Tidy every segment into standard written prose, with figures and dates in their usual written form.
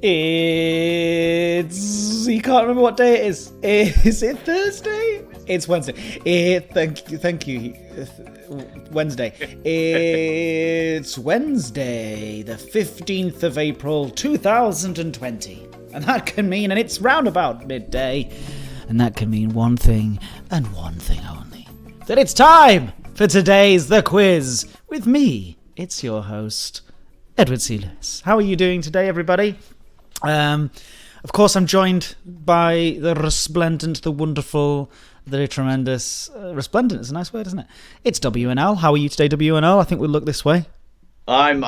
You can't remember what day it is. Is it Thursday? It's Wednesday. Thank you. Wednesday. It's Wednesday, the 15th of April, 2020. And that can mean, and it's round about midday, and that can mean one thing and one thing only. That it's time for today's The Quiz. With me, it's your host, edwardclewis. How are you doing today, everybody? Of course, I'm joined by the resplendent, the wonderful, the tremendous. Resplendent is a nice word, isn't it? It's WNL. How are you today, WNL? I think we'll look this way. I'm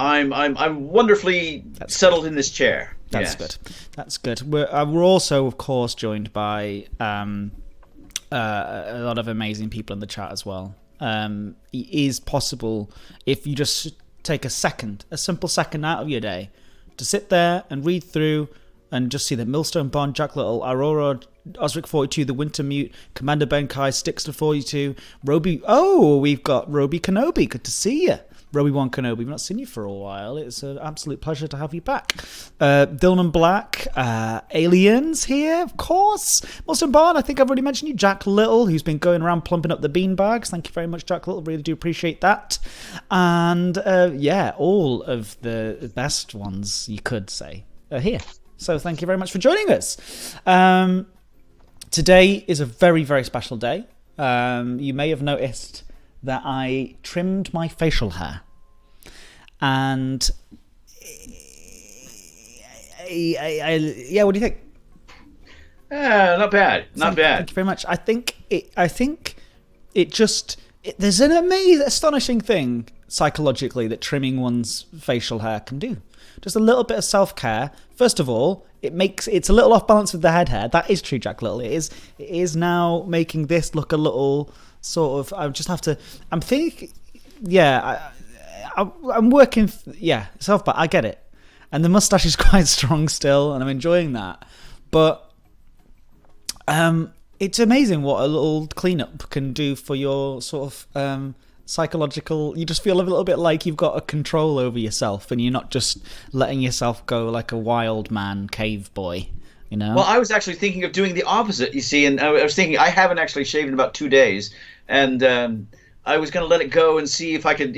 wonderfully settled in this chair. That's good. That's good. We're also, of course, joined by a lot of amazing people in the chat as well. It is possible if you just take a simple second out of your day to sit there and read through and just see the Millstone Bond, Jack Little, Aurora, Osric 42, the Winter Mute, Commander Benkai, Stickster 42, Roby. Oh, we've got Roby Kenobi. Good to see you. Roby-Wan Kenobi, we've not seen you for a while. It's an absolute pleasure to have you back. Dylan Black, Aliens here, of course. Millstone Barn, I think I've already mentioned you. Jack Little, who's been going around plumping up the beanbags. Thank you very much, Jack Little. Really do appreciate that. And all of the best ones, you could say, are here. So thank you very much for joining us. Today is a very, very special day. You may have noticed that I trimmed my facial hair, and what do you think? Not bad. Thank you very much. I think it just there's an amazing, astonishing thing psychologically that trimming one's facial hair can do. Just a little bit of self-care. First of all, it's a little off balance with the head hair. That is true, Jack Little. It is now making this look a little sort of. I'm thinking, I'm working. Self-care. I get it, and the mustache is quite strong still, and I'm enjoying that. But it's amazing what a little cleanup can do for your sort of psychological. You just feel a little bit like you've got a control over yourself, and you're not just letting yourself go like a wild man cave boy. You know? Well, I was actually thinking of doing the opposite, you see, and I was thinking I haven't actually shaved in about 2 days, and I was going to let it go and see if I could,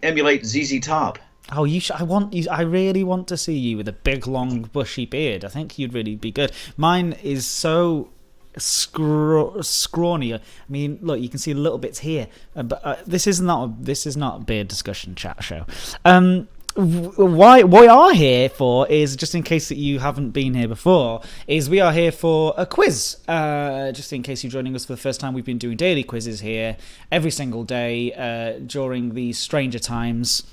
emulate ZZ Top. Oh, I really want to see you with a big, long, bushy beard. I think you'd really be good. Mine is so scrawny. I mean, look, you can see little bits here, but this is not a beard discussion chat show. What we are here for is, just in case that you haven't been here before, is we are here for a quiz. Just in case you're joining us for the first time, we've been doing daily quizzes here every single day during these stranger times,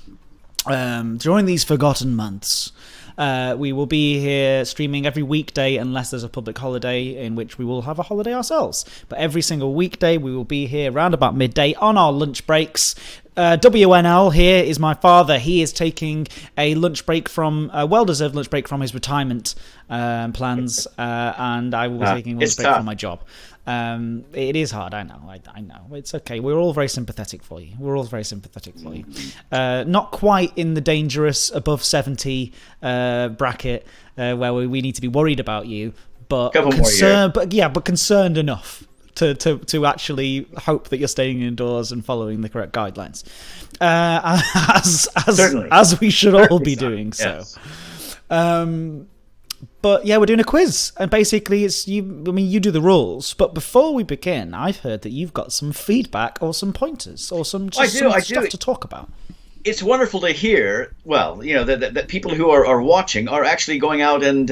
during these forgotten months. We will be here streaming every weekday unless there's a public holiday, in which we will have a holiday ourselves. But every single weekday we will be here around about midday on our lunch breaks. WNL here is my father. He is taking a lunch break a well-deserved lunch break from his retirement plans, and I will be taking a lunch break from my job. It is hard, I know. It's okay. We're all very sympathetic for you. Not quite in the dangerous above 70 bracket where we need to be worried about you, but concerned enough to actually hope that you're staying indoors and following the correct guidelines, as we should all be doing. Yes. So. But yeah, we're doing a quiz, and basically it's you. I mean, you do the rules. But before we begin, I've heard that you've got some feedback or some pointers or some stuff to talk about. It's wonderful to hear. Well, that people who are watching are actually going out and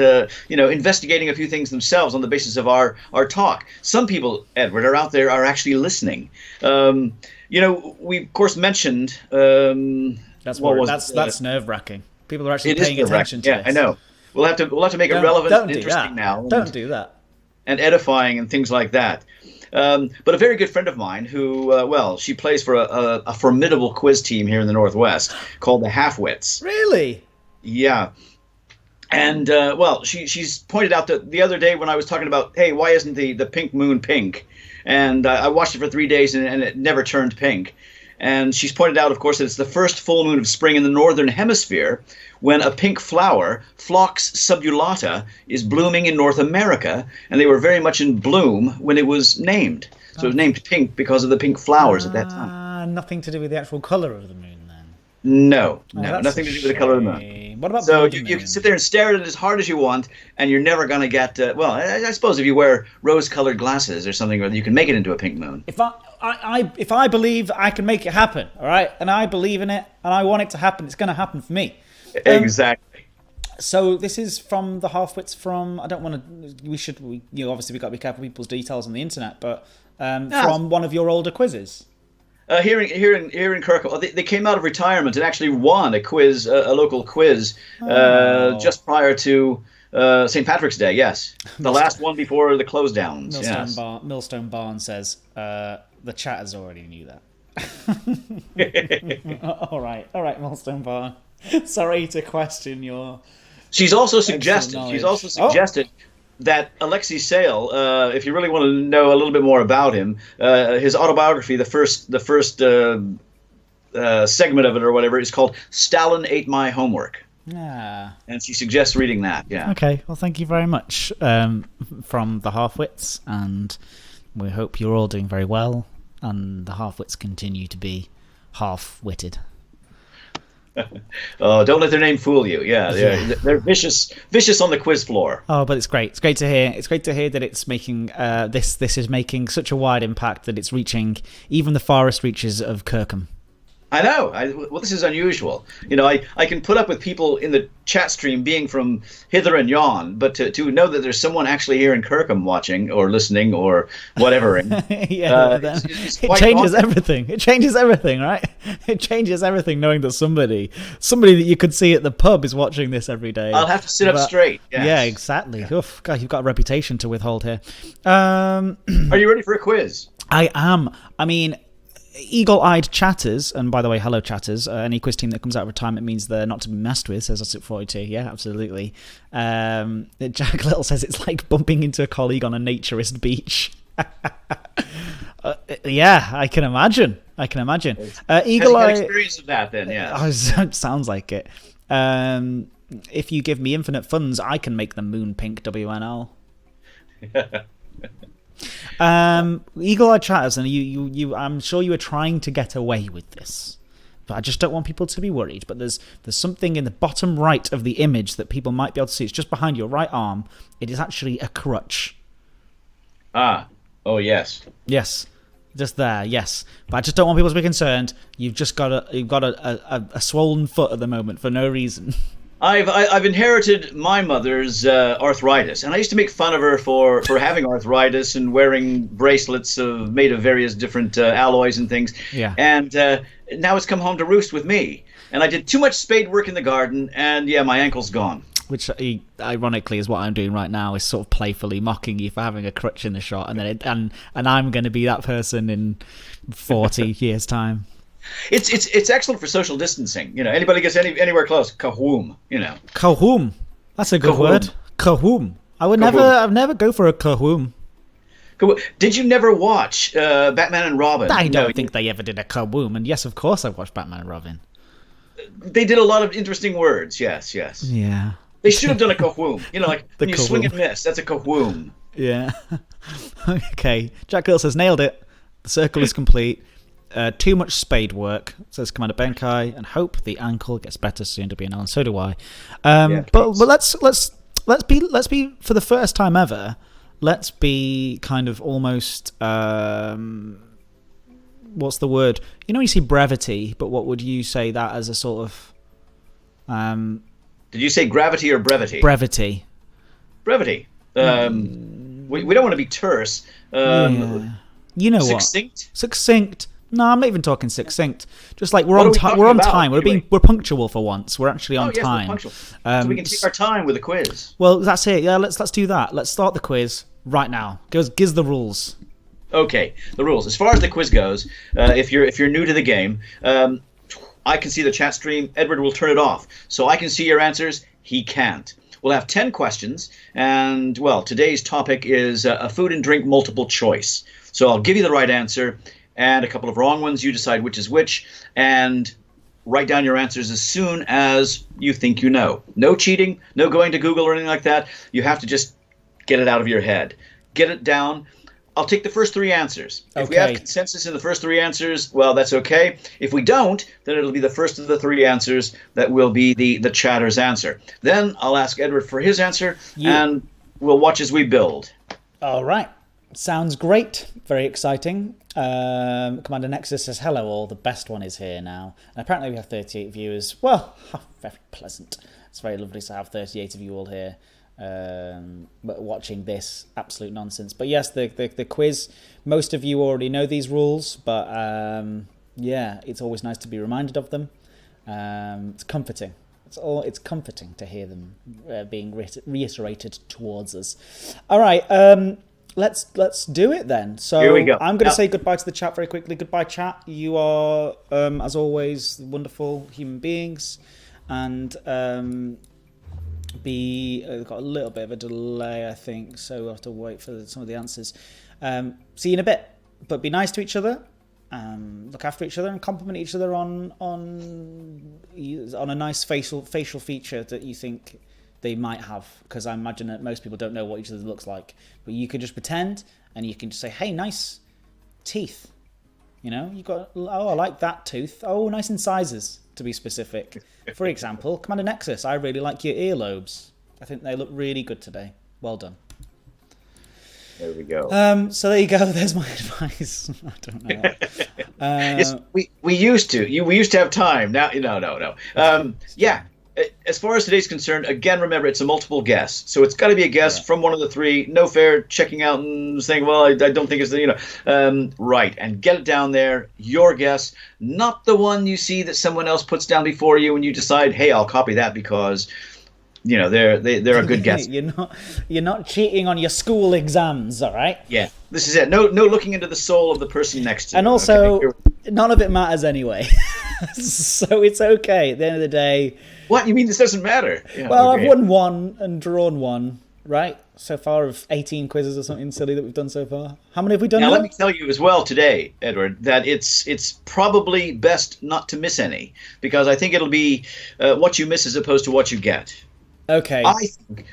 investigating a few things themselves on the basis of our talk. Some people, Edward, are out there are actually listening. We of course mentioned. That's nerve-wracking. People are actually paying attention to this. I know. We'll have to make it relevant and interesting now. Don't do that. And edifying and things like that. But a very good friend of mine who, she plays for a formidable quiz team here in the Northwest called the Halfwits. Really? Yeah. And, she's pointed out that the other day when I was talking about, hey, why isn't the pink moon pink? And I watched it for 3 days and it never turned pink. And she's pointed out, of course, that it's the first full moon of spring in the northern hemisphere when a pink flower, Phlox subulata, is blooming in North America, and they were very much in bloom when it was named. So it was named pink because of the pink flowers at that time. Nothing to do with the actual colour of the moon, then? No, that's nothing to do with the color of the moon. What about So blood you moon? can sit there and stare at it as hard as you want, and you're never going to get, well, I suppose if you wear rose-colored glasses or something, you can make it into a pink moon. If I believe I can make it happen, all right, and I believe in it, and I want it to happen, it's going to happen for me. Exactly. So this is from the Halfwits from, I don't want to, obviously we've got to be careful with people's details on the internet, but from one of your older quizzes. Here in Kirkwall, they came out of retirement and actually won a quiz, a local quiz, just prior to St. Patrick's Day. Yes, the last one before the close downs. Millstone Barn says the chatters already knew that. all right, Millstone Barn. Sorry to question your. She's also suggested that Alexei Sayle, if you really want to know a little bit more about him, his autobiography, the first segment of it or whatever, is called "Stalin Ate My Homework." Yeah. And she suggests reading that. Yeah. Okay. Well, thank you very much from the Halfwits, and we hope you're all doing very well, and the Halfwits continue to be half-witted. Oh, don't let their name fool you. Yeah, they're vicious on the quiz floor. Oh, but it's great. It's great to hear. It's great to hear that it's making this is making such a wide impact that it's reaching even the farthest reaches of Kirkham. I know. Well, this is unusual. I can put up with people in the chat stream being from hither and yon, but to know that there's someone actually here in Kirkham watching or listening or whatever, it changes everything. It changes everything, right? It changes everything knowing that somebody that you could see at the pub is watching this every day. I'll have to sit up straight. Yes. Yeah, exactly. Yeah. Oof, God, you've got a reputation to withhold here. Are you ready for a quiz? I am. I mean, eagle-eyed chatters, and by the way, hello chatters, any quiz team that comes out of retirement means they're not to be messed with, says Osip42. Yeah, absolutely. Jack Little says it's like bumping into a colleague on a naturist beach. Yeah, I can imagine. Eagle-eyed experience of that then, yeah. Sounds like it. If you give me infinite funds, I can make them moon pink WNL. Eagle-eyed chatters, and you I'm sure you were trying to get away with this, but I just don't want people to be worried. But there's something in the bottom right of the image that people might be able to see. It's just behind your right arm. It is actually a crutch. Oh yes, just there. Yes, but I just don't want people to be concerned. You've got a swollen foot at the moment for no reason. I've inherited my mother's arthritis, and I used to make fun of her for having arthritis and wearing bracelets made of various different alloys and things. Yeah. And now it's come home to roost with me. And I did too much spade work in the garden, and yeah, my ankle's gone. Which, ironically, is what I'm doing right now, is sort of playfully mocking you for having a crutch in the shot, and then and I'm going to be that person in 40 years' time. It's excellent for social distancing. Anybody gets anywhere close, kahoom. Kahoom. That's a good word. Kahoom. I'd never go for a kahoom. Did you never watch Batman and Robin? I don't think they ever did a kaboom. And yes, of course, I watched Batman and Robin. They did a lot of interesting words. Yes. Yeah. They should have done a kahoom. Like when you kahoom. Swing and miss. That's a kahoom. Yeah. Okay. Jack Gill says nailed it. The circle is complete. Too much spade work, says Commander Benkai, and hope the ankle gets better soon to be an and so do I. But let's be for the first time ever. Let's be kind of almost what's the word? You see brevity, but what would you say that as a sort of? Did you say gravity or brevity? Brevity. Brevity. We don't want to be terse. Yeah. You know succinct? What? Succinct. No, I'm not even talking succinct. Just like we're on time. Anyway? We're punctual for once. We're actually on time. We're punctual. So we can take our time with the quiz. Well, that's it. Yeah, let's do that. Let's start the quiz right now. Gives the rules. Okay, the rules. As far as the quiz goes, if you're new to the game, I can see the chat stream. Edward will turn it off, so I can see your answers. He can't. We'll have 10 questions, and today's topic is a food and drink multiple choice. So I'll give you the right answer. and a couple of wrong ones. You decide which is which, and write down your answers as soon as you think you know. No cheating, no going to Google or anything like that. You have to just get it out of your head. Get it down. I'll take the first three answers. If we have consensus in the first three answers, well, that's okay. If we don't, then it'll be the first of the three answers that will be the chatter's answer. Then I'll ask Edward for his answer, and we'll watch as we build. All right. Sounds great. Very exciting. Commander Nexus says, hello all, the best one is here now. And apparently we have 38 viewers. Well, very pleasant. It's very lovely to have 38 of you all here watching this absolute nonsense. But yes, the quiz, most of you already know these rules, but yeah, it's always nice to be reminded of them. It's comforting. It's comforting to hear them being reiterated towards us. All right, let's do it then. So here we go. I'm going to say goodbye to the chat very quickly. Goodbye, chat. You are, as always, wonderful human beings, and got a little bit of a delay, I think, so we'll have to wait for some of the answers. See you in a bit, but be nice to each other. Look after each other and compliment each other on a nice facial feature that you think they might have, because I imagine that most people don't know what each other looks like, but you could just pretend and you can just say, hey, nice teeth, you know, you got, oh, I like that tooth, oh, nice incisors, to be specific. For example, Commander Nexus, I really like your earlobes, I think they look really good today, well done. There we go. So there you go. There's my advice. I don't know. Yes, we used to. We used to have time. Now, no. Yeah. As far as today's concerned, again, remember it's a multiple guess, so it's got to be a guess from one of the three. No fair checking out and saying, well, I don't think it's right, and get it down there. Your guess, not the one you see that someone else puts down before you, and you decide, hey, I'll copy that because. They're a good guess. You're not cheating on your school exams, all right? Yeah, this is it. No looking into the soul of the person next to you. And also, none of it matters anyway, so it's okay. At the end of the day, what you mean? This doesn't matter? Yeah, well, okay. I've won one and drawn one, right? So far of 18 quizzes or something silly that we've done so far. How many have we done? Now, let me tell you as well today, Edward, that it's probably best not to miss any, because I think it'll be what you miss as opposed to what you get. Okay. I think,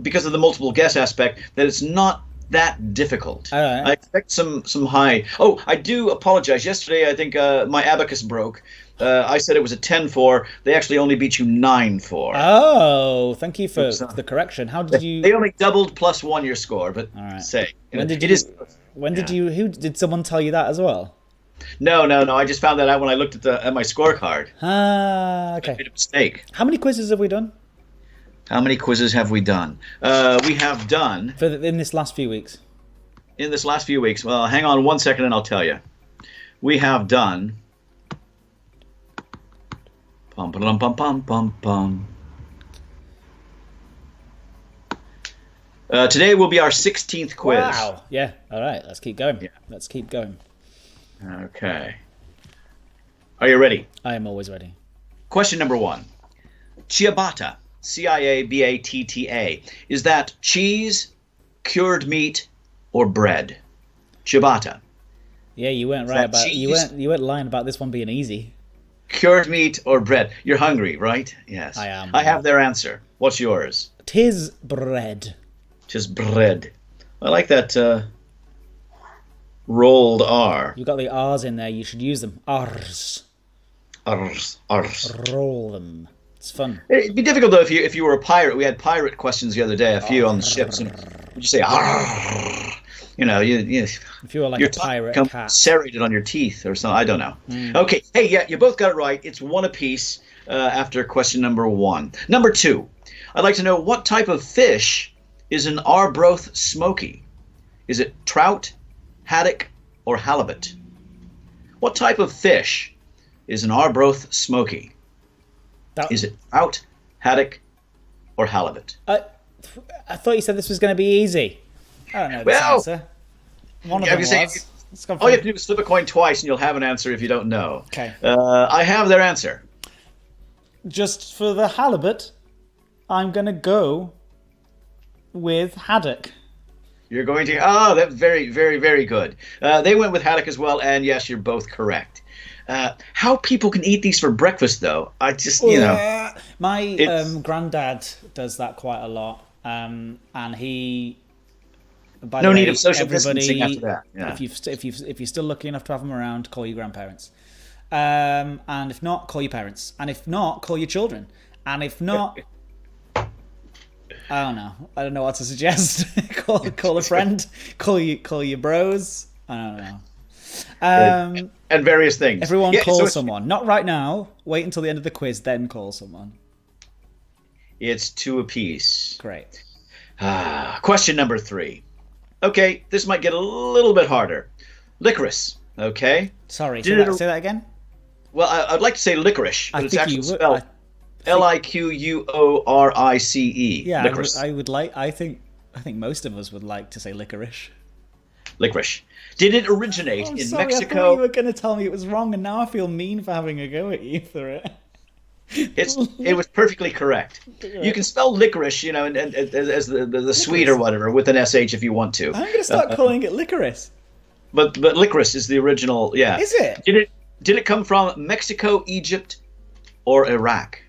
because of the multiple guess aspect, that it's not that difficult. All right. I expect some high. Oh, I do apologize. Yesterday, I think my abacus broke. I said it was a 10-4. They actually only beat you 9-4. Oh, thank you for the correction. How did you? They only doubled +1 your score, but all right. Say. When did you? Who did someone tell you that as well? No. I just found that out when I looked at my scorecard. Ah, okay. I made a mistake. How many quizzes have we done? How many quizzes have we done? We have done... in this last few weeks. In this last few weeks. Well, hang on 1 second and I'll tell you. We have done... Pum, pum, pum, pum, pum, pum. Today will be our 16th quiz. Wow. Yeah. All right. Let's keep going. Yeah. Let's keep going. Okay. Are you ready? I am always ready. Question number 1. Ciabatta. Ciabatta. Is that cheese, cured meat, or bread? Ciabatta. Yeah, you weren't right about cheese? You weren't lying about this one being easy. Cured meat or bread? You're hungry, right? Yes. I am. I have their answer. What's yours? 'Tis bread. 'Tis bread. I like that rolled R. You got the R's in there. You should use them. R's. R's. Roll them. It's fun. It'd be difficult though if you were a pirate. We had pirate questions the other day, a few on the ships, and would you say Arr? If you were like a pirate cat, serrated on your teeth or something. I don't know. Okay, hey, yeah, you both got it right. It's one apiece after question number 1. Number 2, I'd like to know what type of fish is an Arbroath smoky? Is it trout, haddock, or halibut? What type of fish is an Arbroath smoky? Is it trout, haddock, or halibut? I thought you said this was going to be easy. I don't know this answer. One of them was. All you have to do is flip a coin twice and you'll have an answer if you don't know. Okay. I have their answer. Just for the halibut, I'm going to go with haddock. You're going to. Oh, that's very, very, very good. They went with haddock as well, and yes, you're both correct. How people can eat these for breakfast, though, I just, My it's granddad does that quite a lot, and he. By no the need way, of social everybody, distancing after that. Yeah. if you're still lucky enough to have them around, call your grandparents, and if not, call your parents, and if not, call your children, and if not, I don't know. I don't know what to suggest. call a friend, call your bros. I don't know. And various things. Everyone Yeah, call so someone. Not right now. Wait until the end of the quiz, then call someone. it's two apiece. Great. Question number 3. Okay, this might get a little bit harder. Licorice. Okay. Sorry. Did Say that again. Well, I'd like to say licorice, but I it's think actually you would. spelled Liquorice. Yeah, Licorice. I would like. I think most of us would like to say licorice. Licorice. Did it originate I'm in sorry, I thought Mexico? you were going to tell me it was wrong, and now I feel mean for having a go at you for it. It was perfectly correct. You can spell licorice, and as the sweet or whatever with an sh if you want to. I'm going to start calling it licorice. But licorice is the original. Yeah. Is it? Did it come from Mexico, Egypt, or Iraq?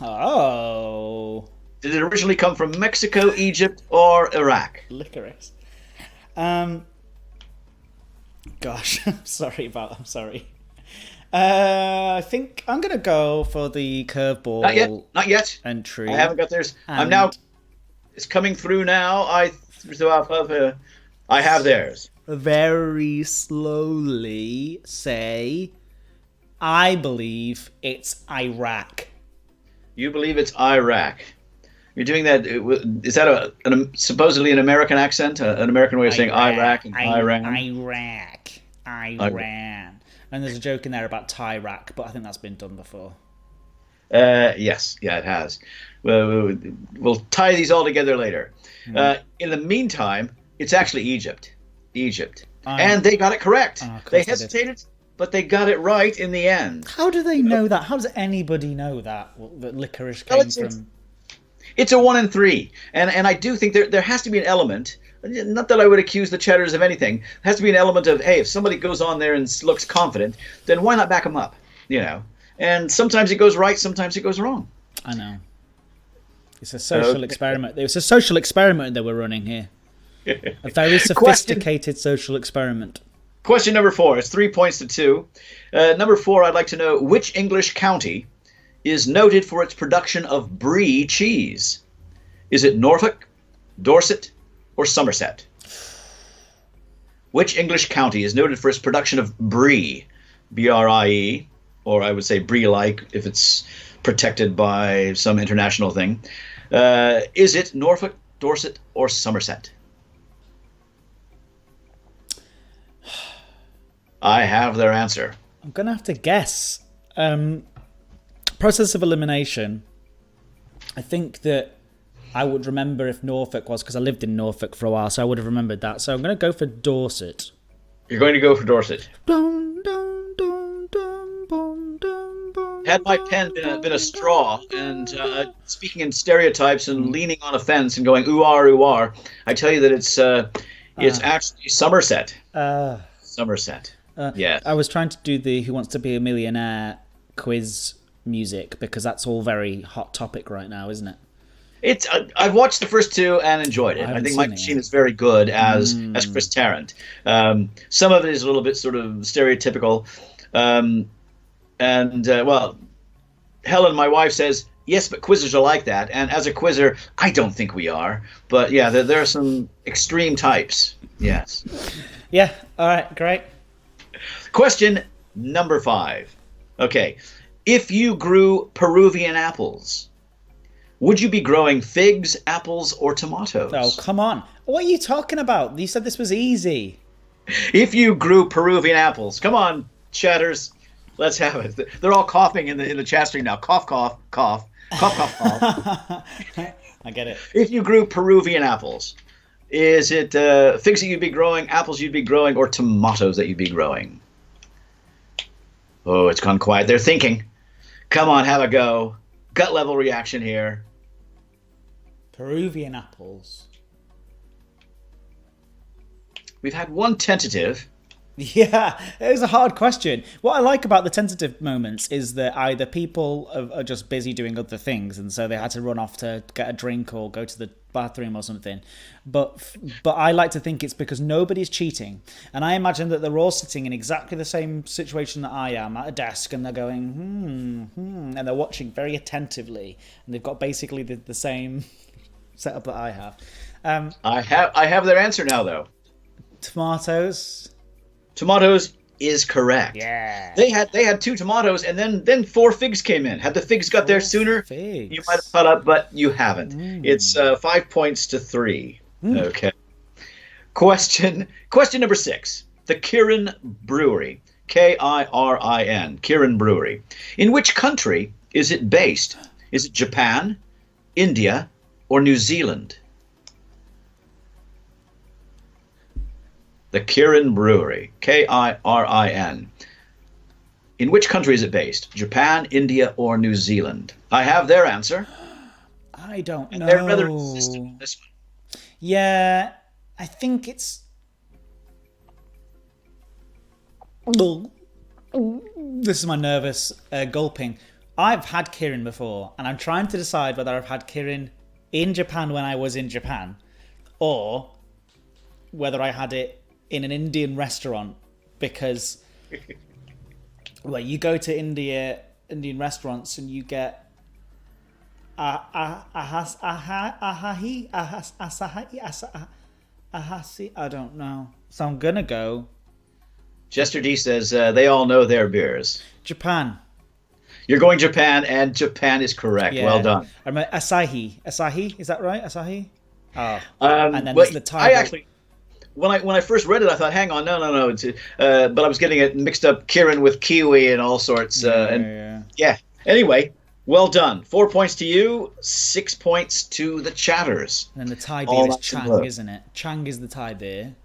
Oh. Did it originally come from Mexico, Egypt, or Iraq? Licorice. Gosh, I'm sorry. I think I'm gonna go for the curveball. Not yet. Entry. I haven't got theirs. I'm now. It's coming through now. I have theirs. Very slowly say, I believe it's Iraq. You believe it's Iraq. You're doing that. Is that supposedly an American accent? An American way of saying Iraq and Iran? Iran. And there's a joke in there about Tyrac, but I think that's been done before. Yes. Yeah, it has. We'll tie these all together later. In the meantime, it's actually Egypt. And they got it correct. They hesitated, but they got it right in the end. How do they know that? How does anybody know that licorice came from? It's a 1 in 3, and I do think there has to be an element. Not that I would accuse the Cheddars of anything. There has to be an element of, hey, if somebody goes on there and looks confident, then why not back them up? And sometimes it goes right, sometimes it goes wrong. I know. It's a social experiment. It was a social experiment that we're running here. A very sophisticated social experiment. Question number 4. It's 3 points to 2. Number 4, I'd like to know which English county is noted for its production of brie cheese. Is it Norfolk, Dorset, or Somerset? Which English county is noted for its production of brie, B-R-I-E, or I would say brie-like if it's protected by some international thing. Is it Norfolk, Dorset, or Somerset? I have their answer. I'm going to have to guess. Process of elimination. I think that I would remember if Norfolk was, because I lived in Norfolk for a while, so I would have remembered that. So I'm going to go for Dorset. You're going to go for Dorset. Dun, dun, dun, dun, dun, dun, dun, Had my pen been a straw, and speaking in stereotypes and leaning on a fence and going ooh ah, I tell you that it's actually Somerset. Somerset. Yeah. I was trying to do the Who Wants to Be a Millionaire quiz music because that's all very hot topic right now, isn't it? I've watched the first 2 and enjoyed it. I think Michael Sheen is very good as Chris Tarrant. Some of it is a little bit sort of stereotypical. Well, Helen, my wife, says, yes, but quizzers are like that. And as a quizzer, I don't think we are. But yeah, there are some extreme types. Yes. Yeah. All right. Great. Question number 5. Okay. If you grew Peruvian apples, would you be growing figs, apples, or tomatoes? Oh, come on. What are you talking about? You said this was easy. If you grew Peruvian apples, come on, chatters, let's have it. They're all coughing in the chat stream now. Cough, cough, cough, cough, cough, cough. I get it. If you grew Peruvian apples, is it figs that you'd be growing, apples you'd be growing, or tomatoes that you'd be growing? Oh, it's gone quiet. They're thinking. Come on, have a go. Gut level reaction here. Peruvian apples. We've had one tentative. Yeah, it was a hard question. What I like about the tentative moments is that either people are just busy doing other things, and so they had to run off to get a drink or go to the bathroom or something. But I like to think it's because nobody's cheating, and I imagine that they're all sitting in exactly the same situation that I am at a desk, and they're going and they're watching very attentively, and they've got basically the same setup that I have. I have their answer now, though. Tomatoes. Tomatoes is correct. Yeah. They had 2 tomatoes, and then 4 figs came in. Had the figs got there sooner, figs. you might have caught up, but you haven't. It's 5 points to 3. Okay. Question number 6. The Kirin Brewery. Kirin. Kirin Brewery. In which country is it based? Is it Japan, India, or New Zealand? The Kirin Brewery, Kirin. In which country is it based? Japan, India, or New Zealand? I have their answer. I don't know. They're rather insistent on this one. Yeah, I think it's... This is my nervous gulping. I've had Kirin before, and I'm trying to decide whether I've had Kirin in Japan when I was in Japan, or whether I had it in an Indian restaurant, because well, you go to Indian restaurants and you get ahasi. I don't know, so I'm gonna go Jester D says they all know their beers. Japan. You're going Japan, and Japan is correct. Yeah. Well done. I remember Asahi, is that right? Asahi. Oh, and then there's the Thai. I actually, when I first read it, I thought, hang on, no, it's, but I was getting it mixed up, Kirin with kiwi and all sorts. Yeah. Anyway, well done. 4 points to you, 6 points to the chatters. And then the Thai beer is Chang, isn't it? Chang is the Thai beer.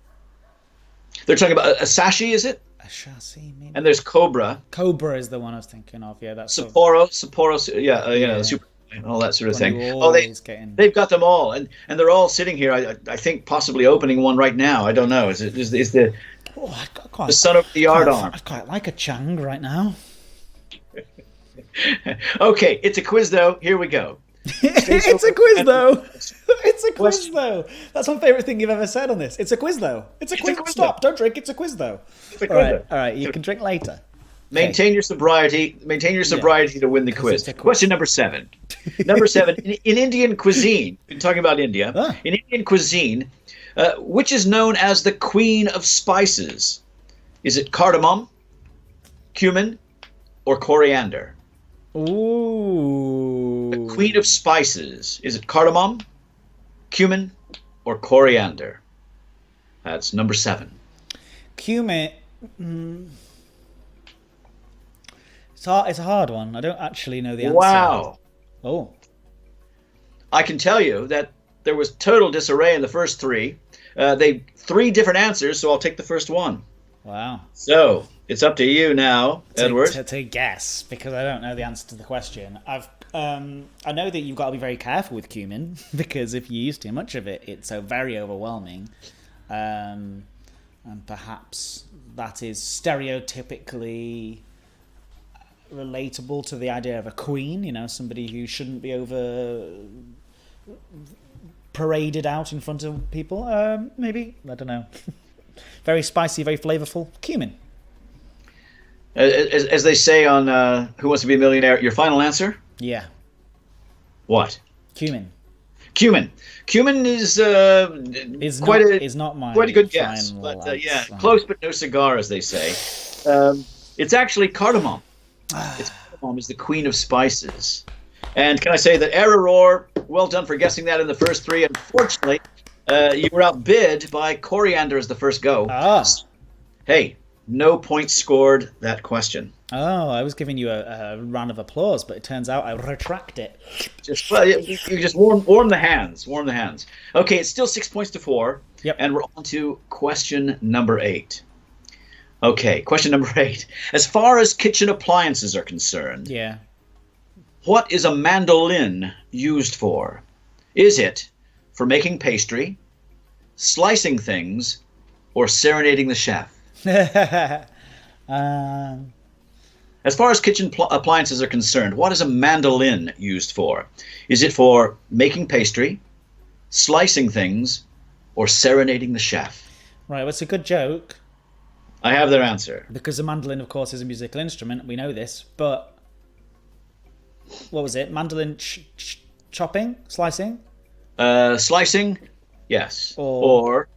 They're talking about Asahi, is it? Asahi, maybe. And there's Cobra. Cobra is the one I was thinking of. Yeah, that's Sapporo, Super, and all that sort of thing. They've got them all, and they're all sitting here. I think possibly opening one right now. I don't know. Is the son of the yard on? I quite like a Chang right now. Okay, it's a quiz though. Here we go. It's a quiz though. It's a quiz though. That's my favorite thing you've ever said on this. It's a quiz though. It's a quiz. Stop! Don't drink. It's a quiz though. All right. You can drink later. Maintain your sobriety. Maintain your sobriety to win the quiz. Question number 7. Number 7. In Indian cuisine, we're talking about India. In Indian cuisine, which is known as the Queen of Spices? Is it cardamom, cumin, or coriander? Ooh. The Queen of Spices. Is it cardamom, cumin, or coriander? That's number 7. Cumin. It's a hard one. I don't actually know the answer. Wow. Oh. I can tell you that there was total disarray in the first 3. 3 different answers, so I'll take the first one. Wow. So it's up to you now, Edward. To guess, because I don't know the answer to the question. I know that you've got to be very careful with cumin, because if you use too much of it, it's so very overwhelming. And perhaps that is stereotypically relatable to the idea of a queen, somebody who shouldn't be over paraded out in front of people. Maybe, I don't know. Very spicy, very flavorful. Cumin. As they say on Who Wants to Be a Millionaire, your final answer? Yeah. What? Cumin. Cumin is quite a good guess, but close but no cigar, as they say. It's actually cardamom. Cardamom is the queen of spices. And can I say that error, well done for guessing that in the first 3. Unfortunately, you were outbid by coriander as the first go. Hey, no points scored that question. Oh, I was giving you a round of applause, but it turns out I retract it. You just warm the hands. Warm the hands. Okay, it's still 6 points to 4. Yep. And we're on to question number 8. Okay, question number 8. As far as kitchen appliances are concerned, what is a mandolin used for? Is it for making pastry, slicing things, or serenading the chef? um, As far as kitchen appliances are concerned, what is a mandolin used for? Is it for making pastry, slicing things, or serenading the chef? right, well, it's a good joke I have their answer. because the mandolin, of course, is a musical instrument. We know this, but what was it? Mandolin chopping, slicing, Slicing, yes. Or-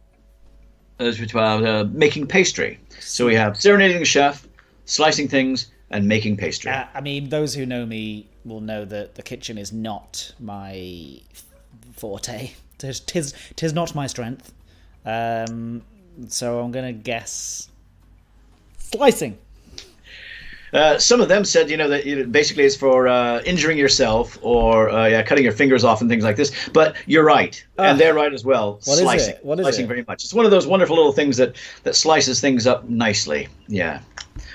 Or making pastry. So we have serenading the chef, slicing things, and making pastry. I mean, those who know me will know that the kitchen is not my forte. Tis not my strength. So I'm gonna guess slicing. Some of them said, that basically it's for injuring yourself or cutting your fingers off and things like this. But you're right, and they're right as well. What Slicing, is it? What is slicing it? very much. It's one of those wonderful little things that slices things up nicely. Yeah,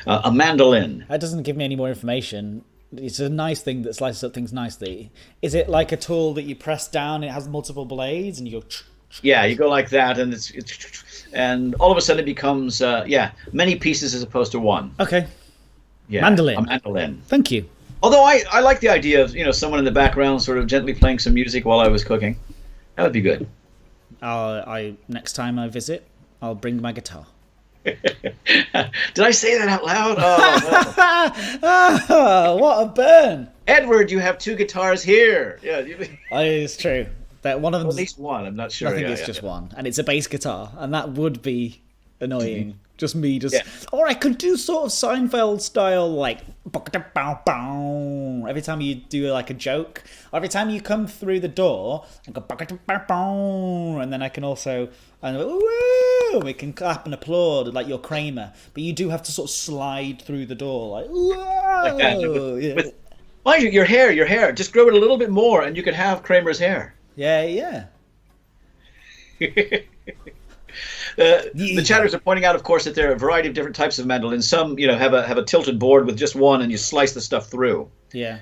a mandolin. That doesn't give me any more information. It's a nice thing that slices up things nicely. Is it like a tool that you press down? And it has multiple blades, and you go. Yeah, you go like that, and and all of a sudden it becomes many pieces as opposed to one. Okay. Yeah, Mandolin. a mandolin. Thank you. Although I like the idea of someone in the background sort of gently playing some music while I was cooking. That would be good. Next time I visit, I'll bring my guitar. Did I say that out loud? Oh, no. Oh, what a burn! Edward, you have two guitars here. Yeah, It's true. That one of them. at least one. I'm not sure. I think Yeah, it's yeah, just yeah. one, and it's a bass guitar, and that would be annoying. Just me, Yeah. Or I could do sort of Seinfeld style, like every time you do like a joke, or every time you come through the door, and go and then I can also we can clap and applaud like you're Kramer, but you do have to sort of slide through the door like that. yeah. Mind you, your hair. Just grow it a little bit more, and you could have Kramer's hair. Yeah. The chatters are pointing out, of course, that there are a variety of different types of mandolins. Some, have a tilted board with just one, and you slice the stuff through. Yeah.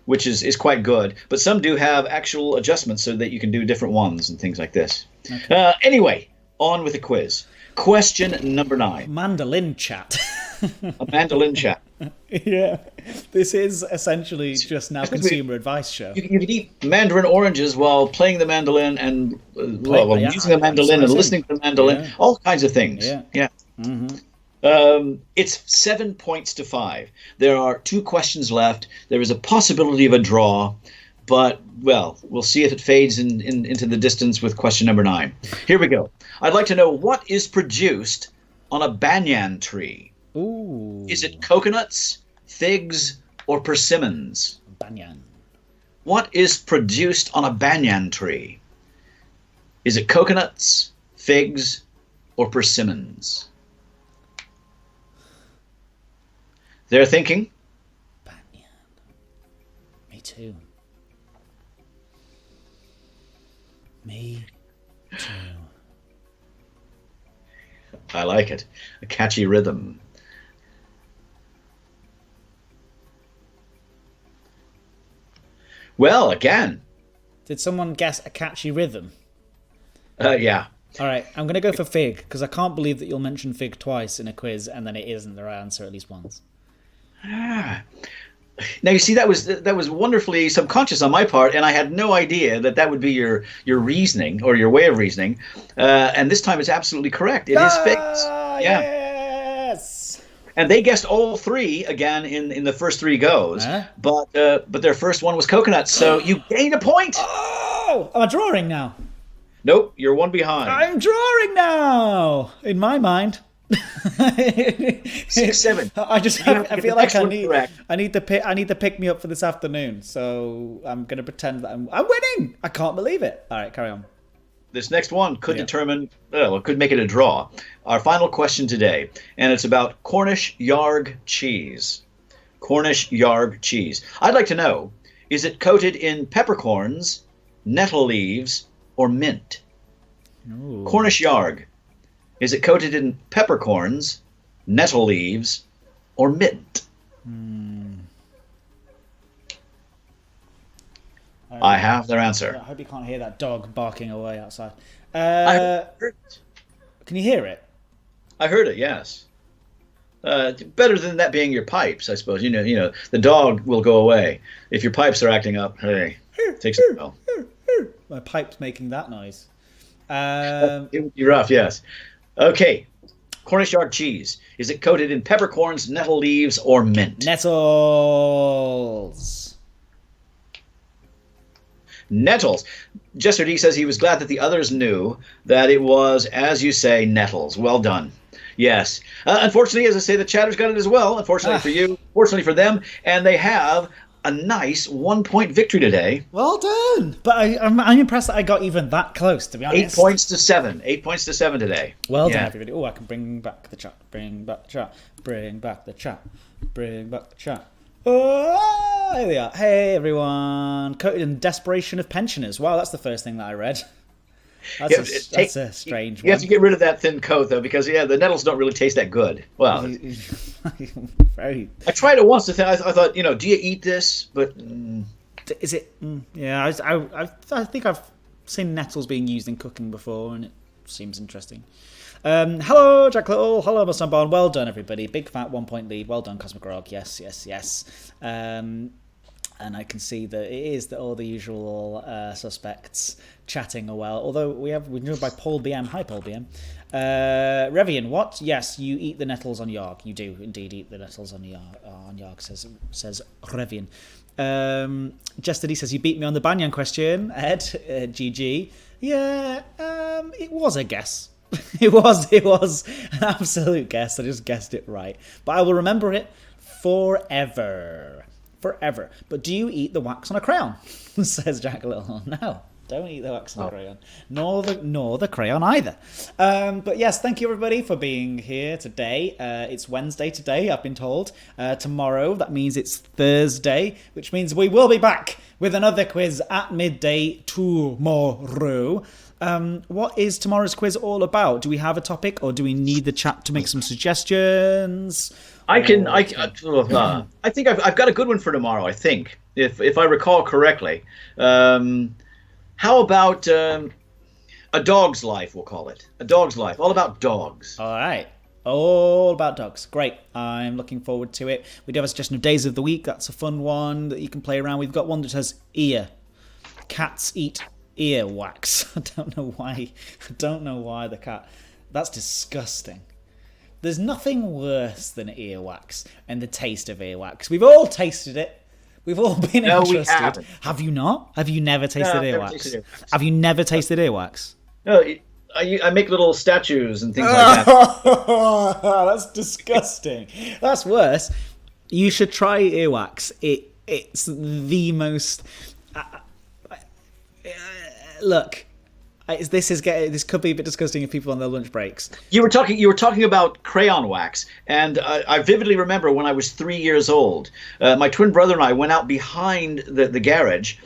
Which is quite good. But some do have actual adjustments so that you can do different ones and things like this. Okay. Anyway, on with the quiz. Question number 9. Mandolin chat. A mandolin chat. Yeah, this is essentially just now consumer advice show. You can eat mandarin oranges while playing the mandolin and using the mandolin and listening to the mandolin. Yeah. All kinds of things. Yeah. Mm-hmm. It's 7 points to 5. There are 2 questions left. There is a possibility of a draw, but we'll see if it fades into the distance with question number 9. Here we go. I'd like to know what is produced on a banyan tree. Ooh. Is it coconuts, figs, or persimmons? Banyan. What is produced on a banyan tree? Is it coconuts, figs, or persimmons? They're thinking. Banyan. Me too. Me too. I like it. A catchy rhythm. Well, again. Did someone guess a catchy rhythm? Yeah. All right, I'm going to go for fig, because I can't believe that you'll mention fig twice in a quiz, and then it isn't the right answer at least once. Now, you see, that was wonderfully subconscious on my part, and I had no idea that would be your reasoning, or your way of reasoning. And this time it's absolutely correct. It is figs. Yeah. Yes! And they guessed all 3 again in the first 3 goes, but their first one was coconuts. So you gained a point. Oh, am I drawing now? Nope, you're 1 behind. I'm drawing now. In my mind. 6-7. I feel like I need to pick me up for this afternoon. So I'm gonna pretend that I'm winning. I can't believe it. All right, carry on. This next one could determine, could make it a draw. Our final question today, and it's about Cornish Yarg cheese. Cornish Yarg cheese. I'd like to know, is it coated in peppercorns, nettle leaves, or mint? Ooh. Cornish Yarg. Is it coated in peppercorns, nettle leaves, or mint? I have their answer. I hope you can't hear that dog barking away outside. I heard it. Can you hear it? I heard it, yes. Better than that being your pipes, I suppose. The dog will go away. If your pipes are acting up, hey, takes a while. My pipe's making that noise. It would be rough, yes. Okay. Cornish yard cheese. Is it coated in peppercorns, nettle leaves, or mint? Nettles. Nettles. Jester D says he was glad that the others knew that it was, as you say, nettles. Well done. Yes. Unfortunately, as I say, the chatter's got it as well. Unfortunately for you, fortunately for them, and they have a nice 1-point victory today. Well done. But I'm impressed that I got even that close, to be honest. 8 points to 7. 8 points to 7 today. Well done, everybody. Oh, I can bring back the chat. Bring back the chat. Bring back the chat. Bring back the chat. Oh, here we are. Hey, everyone. Coated in desperation of pensioners. Wow, that's the first thing that I read. That's a strange one. You have to get rid of that thin coat, though, because, the nettles don't really taste that good. Well, I tried it once. I thought, do you eat this? But is it? Yeah, I think I've seen nettles being used in cooking before, and it seems interesting. Hello, Jack Little. Hello, Mustang Barn. Well done, everybody. Big fat 1-point lead. Well done, Cosmic Grog. Yes. And I can see that it is all the usual suspects chatting well. Although we're joined by Paul BM. Hi, Paul BM. Revian, what? Yes, you eat the nettles on Yarg. You do indeed eat the nettles on Yarg, says Revian. Jester D says, you beat me on the Banyan question, Ed. GG. Yeah, it was a guess. It was an absolute guess. I just guessed it right. But I will remember it forever. But do you eat the wax on a crayon? Says Jack Little. No, don't eat the wax on a crayon. Nor the crayon either. But yes, thank you everybody for being here today. It's Wednesday today, I've been told. Tomorrow, that means it's Thursday, which means we will be back with another quiz at midday tomorrow. What is tomorrow's quiz all about? Do we have a topic, or do we need the chat to make some suggestions? I think I've got a good one for tomorrow. I think, if I recall correctly, how about a dog's life? We'll call it a dog's life, all about dogs. All right, all about dogs. Great. I'm looking forward to it. We do have a suggestion of days of the week. That's a fun one that you can play around. We've got one that says ear. Cats eat ear wax. I don't know why the cat. That's disgusting. There's nothing worse than earwax and the taste of earwax. We've all tasted it. We've all been interested. We haven't. Have you not? Have you never tasted earwax? Have you never tasted earwax? No, I make little statues and things like that. That's disgusting. That's worse. You should try earwax. It's the most... look... This could be a bit disgusting if people on their lunch breaks. You were talking about crayon wax, and I vividly remember when I was 3 years old, my twin brother and I went out behind the garage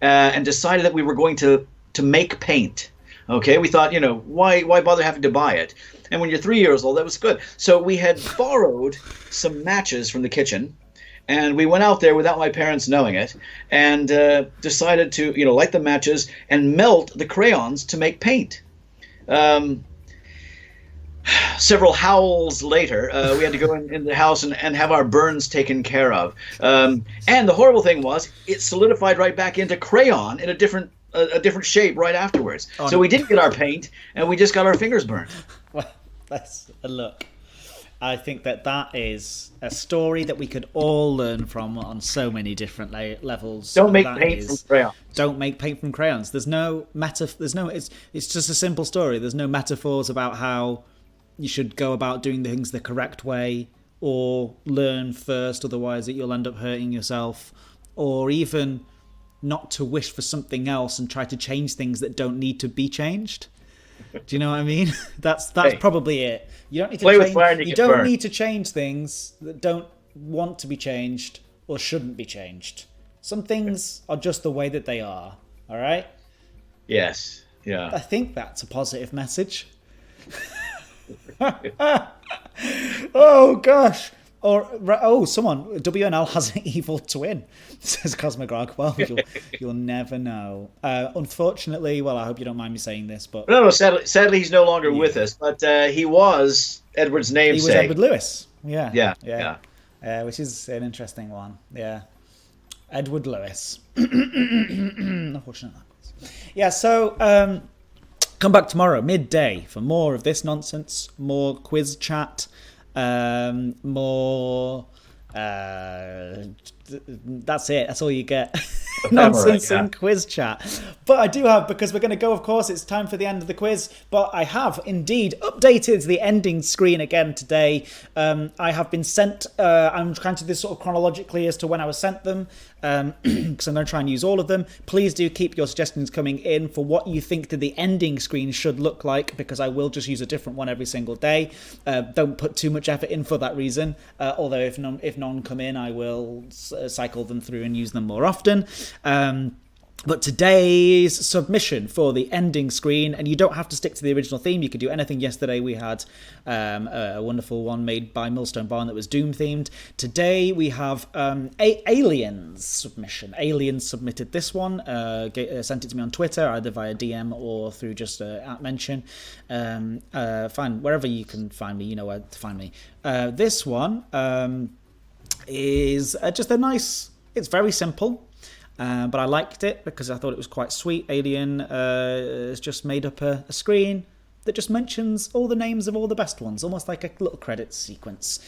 and decided that we were going to make paint. Okay, we thought, why bother having to buy it? And when you're 3 years old, that was good. So we had borrowed some matches from the kitchen. And we went out there without my parents knowing it, and decided to, light the matches and melt the crayons to make paint. Several howls later, we had to go in the house and have our burns taken care of. And the horrible thing was, it solidified right back into crayon in a different shape right afterwards. Oh, so we didn't get our paint, and we just got our fingers burnt. Well, that's a look. I think that is a story that we could all learn from on so many different levels. Don't make paint from crayons. Don't make paint from crayons. There's no it's just a simple story. There's no metaphors about how you should go about doing things the correct way, or learn first, otherwise you'll end up hurting yourself, or even not to wish for something else and try to change things that don't need to be changed. Do you know what I mean? That's probably it. You don't need to need to change things that don't want to be changed or shouldn't be changed. Some things are just the way that they are. All right? Yes. Yeah. I think that's a positive message. Oh gosh. Someone WNL has an evil twin, says Cosmogrog. Well, you'll never know. Unfortunately, well, I hope you don't mind me saying this, but No, sadly he's no longer with us. But he was Edward's namesake. He was Edward Lewis. Yeah. Which is an interesting one. Yeah, Edward Lewis. Unfortunately. Yeah. So come back tomorrow midday for more of this nonsense, more quiz chat. More. That's it. That's all you get. Nonsense and quiz chat. But I do have, because we're going to go, of course, it's time for the end of the quiz. But I have indeed updated the ending screen again today. I have been sent. I'm trying to do this sort of chronologically as to when I was sent them, because I'm going to try and use all of them. Please do keep your suggestions coming in for what you think that the ending screen should look like, because I will just use a different one every single day. Don't put too much effort in for that reason. Although if none come in, I will cycle them through and use them more often. But today's submission for the ending screen, and you don't have to stick to the original theme, you could do anything. Yesterday we had a wonderful one made by Millstone Barn that was Doom themed. Today we have Aliens submission. Aliens submitted this one, sent it to me on Twitter, either via DM or through just at mention. Find wherever you can find me, you know where to find me. This one is just a nice, it's very simple. But I liked it because I thought it was quite sweet. Alien has just made up a screen that just mentions all the names of all the best ones, almost like a little credits sequence.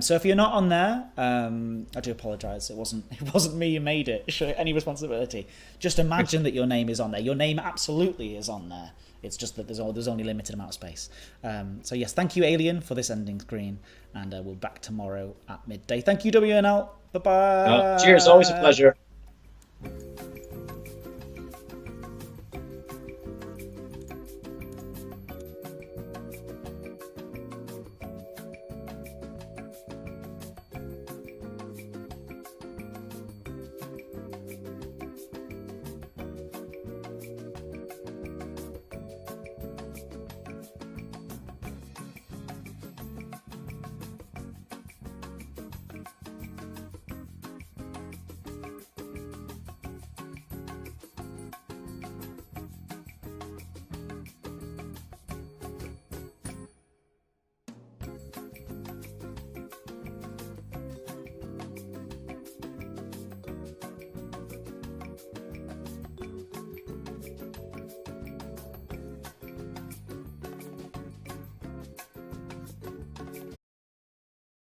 So if you're not on there, I do apologise. It wasn't me who made it. Show any responsibility. Just imagine that your name is on there. Your name absolutely is on there. It's just that there's only limited amount of space. So yes, thank you, Alien, for this ending screen, and we'll be back tomorrow at midday. Thank you, WNL. Bye bye. Cheers. Always a pleasure.